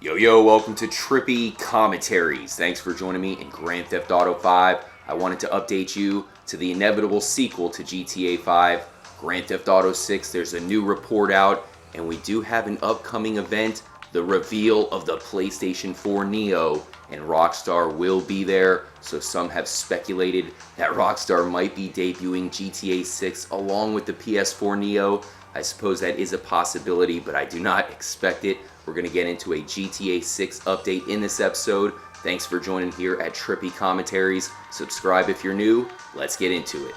Yo, welcome to Trippy Commentaries. Thanks for joining me in Grand Theft Auto 5. I wanted to update you to the inevitable sequel to GTA 5, Grand Theft Auto 6. There's a new report out, and we do have an upcoming event, the reveal of the PlayStation 4 Neo, and Rockstar will be there. So some have speculated that Rockstar might be debuting GTA 6 along with the PS4 Neo. I suppose that is a possibility, but I do not expect it. We're going to get into a GTA 6 update in this episode. Thanks for joining here at Trippy Commentaries. Subscribe if you're new. Let's get into it.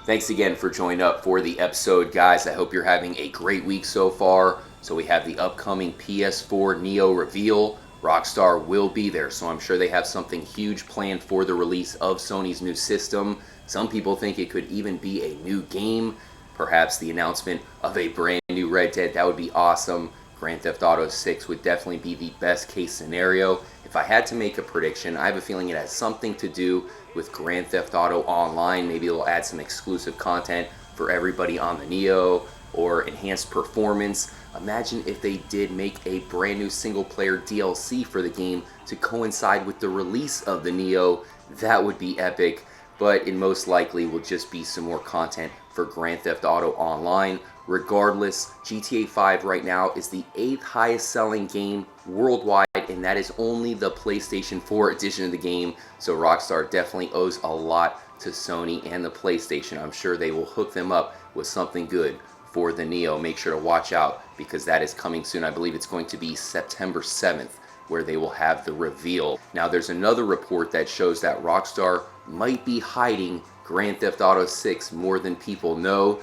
Thanks again for joining up for the episode, guys. I hope you're having a great week so far. So we have the upcoming PS4 Neo reveal. Rockstar will be there, so I'm sure they have something huge planned for the release of Sony's new system. Some people think it could even be a new game, perhaps the announcement of a brand new Red Dead. That would be awesome. Grand Theft Auto 6 would definitely be the best case scenario. If I had to make a prediction, I have a feeling it has something to do with Grand Theft Auto Online. Maybe it'll add some exclusive content for everybody on the Neo or enhanced performance. Imagine if they did make a brand new single player DLC for the game to coincide with the release of the Neo. That would be epic, but it most likely will just be some more content for Grand Theft Auto Online. Regardless, GTA 5 right now is the 8th highest selling game worldwide, and that is only the PlayStation 4 edition of the game. So Rockstar definitely owes a lot to Sony and the PlayStation. I'm sure they will hook them up with something good for the Neo. Make sure to watch out because that is coming soon. I believe it's going to be September 7th where they will have the reveal. Now there's another report that shows that Rockstar might be hiding Grand Theft Auto 6 more than people know.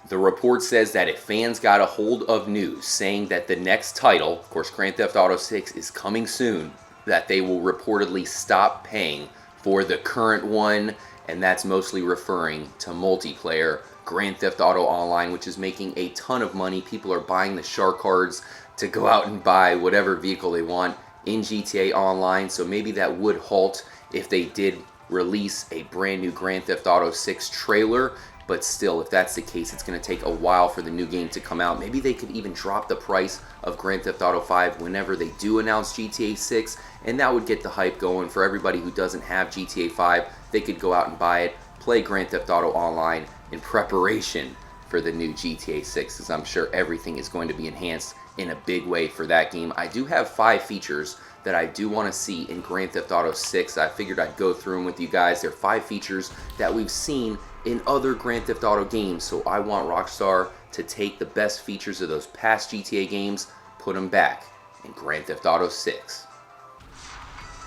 The report says that if fans got a hold of news saying that the next title, of course Grand Theft Auto 6 is coming soon, that they will reportedly stop paying for the current one, and that's mostly referring to multiplayer. Grand Theft Auto Online, which is making a ton of money. People are buying the shark cards to go out and buy whatever vehicle they want in GTA Online, so maybe that would halt if they did release a brand new Grand Theft Auto 6 trailer. But still, if that's the case, it's going to take a while for the new game to come out. Maybe they could even drop the price of Grand Theft Auto 5 whenever they do announce GTA 6, and that would get the hype going for everybody who doesn't have GTA 5. They could go out and buy it, play Grand Theft Auto Online in preparation for the new GTA 6, because I'm sure everything is going to be enhanced in a big way for that game. I do have 5 features that I do want to see in Grand Theft Auto 6. I figured I'd go through them with you guys. They're 5 features that we've seen in other Grand Theft Auto games, so I want Rockstar to take the best features of those past GTA games, put them back in Grand Theft Auto 6.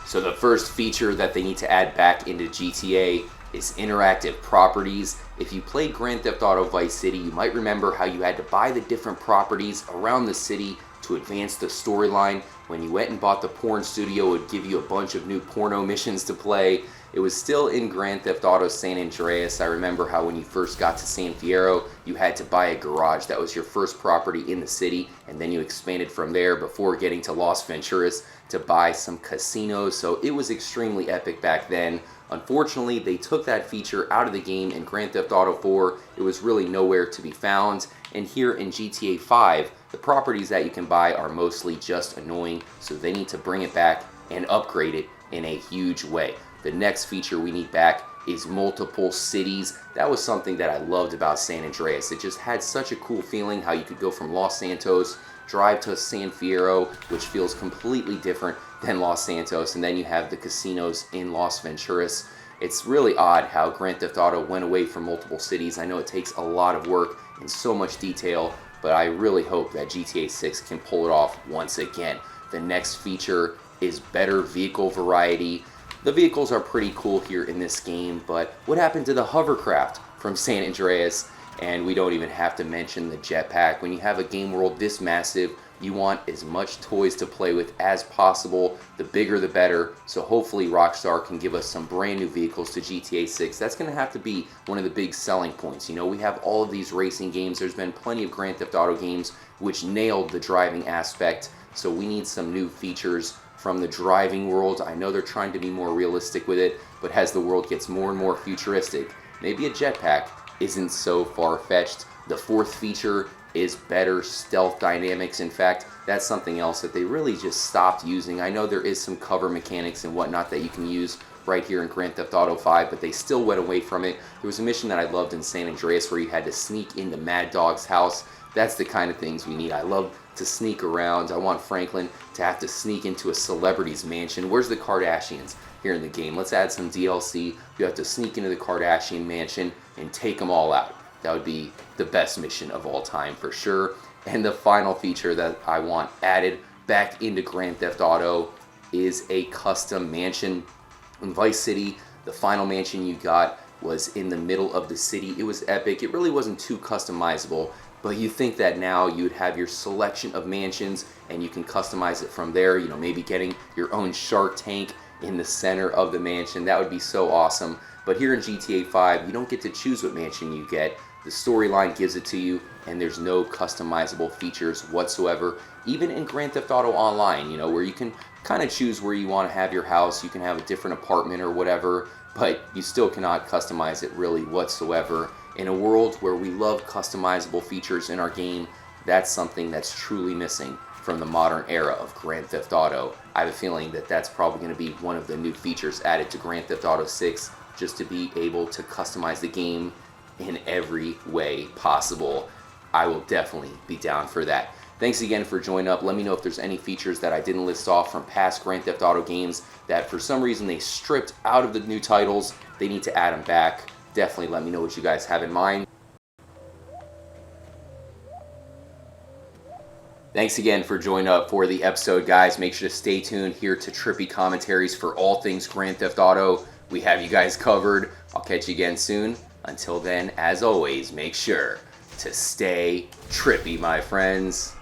So the first feature that they need to add back into GTA is interactive properties. If you played Grand Theft Auto Vice City, you might remember how you had to buy the different properties around the city to advance the storyline. When you went and bought the porn studio, it would give you a bunch of new porno missions to play. It was still in Grand Theft Auto San Andreas. I remember how when you first got to San Fierro, you had to buy a garage. That was your first property in the city, and then you expanded from there before getting to Las Venturas to buy some casinos. So it was extremely epic back then. Unfortunately, they took that feature out of the game in Grand Theft Auto 4. It was really nowhere to be found. And here in GTA 5, the properties that you can buy are mostly just annoying, so they need to bring it back and upgrade it in a huge way. The next feature we need back is multiple cities. That was something that I loved about San Andreas. It just had such a cool feeling how you could go from Los Santos, drive to San Fierro, which feels completely different than Los Santos, and then you have the casinos in Las Venturas. It's really odd how Grand Theft Auto went away from multiple cities. I know it takes a lot of work and so much detail, but I really hope that GTA 6 can pull it off once again. The next feature is better vehicle variety. The vehicles are pretty cool here in this game, but what happened to the hovercraft from San Andreas? And we don't even have to mention the jetpack. When you have a game world this massive, you want as much toys to play with as possible. The bigger the better. So hopefully Rockstar can give us some brand new vehicles to GTA 6. That's going to have to be one of the big selling points. You know, we have all of these racing games. There's been plenty of Grand Theft Auto games which nailed the driving aspect. So we need some new features from the driving world. I know they're trying to be more realistic with it, but as the world gets more and more futuristic, maybe a jetpack isn't so far-fetched. The fourth feature is better stealth dynamics. In fact, that's something else that they really just stopped using. I know there is some cover mechanics and whatnot that you can use right here in Grand Theft Auto 5, but they still went away from it. There was a mission that I loved in San Andreas where you had to sneak into Mad Dog's house. That's the kind of things we need. I love to sneak around. I want Franklin to have to sneak into a celebrity's mansion. Where's the Kardashians here in the game? Let's add some DLC. You have to sneak into the Kardashian mansion and take them all out. That would be the best mission of all time for sure. And the final feature that I want added back into Grand Theft Auto is a custom mansion. In Vice City, the final mansion you got was in the middle of the city. It was epic. It really wasn't too customizable, but you think that now you'd have your selection of mansions and you can customize it from there. You know, maybe getting your own Shark Tank in the center of the mansion. That would be so awesome. But here in GTA 5, you don't get to choose what mansion you get. The storyline gives it to you, and there's no customizable features whatsoever. Even in Grand Theft Auto Online, you know, where you can kind of choose where you want to have your house. You can have a different apartment or whatever, but you still cannot customize it really whatsoever. In a world where we love customizable features in our game, that's something that's truly missing from the modern era of Grand Theft Auto. I have a feeling that that's probably going to be one of the new features added to Grand Theft Auto 6, just to be able to customize the game in every way possible. I will definitely be down for that. Thanks again for joining up. Let me know if there's any features that I didn't list off from past Grand Theft Auto games that for some reason they stripped out of the new titles. They need to add them back. Definitely let me know what you guys have in mind. Thanks again for joining up for the episode, guys. Make sure to stay tuned here to Trippy Commentaries for all things Grand Theft Auto. We have you guys covered. I'll catch you again soon. Until then, as always, make sure to stay trippy, my friends.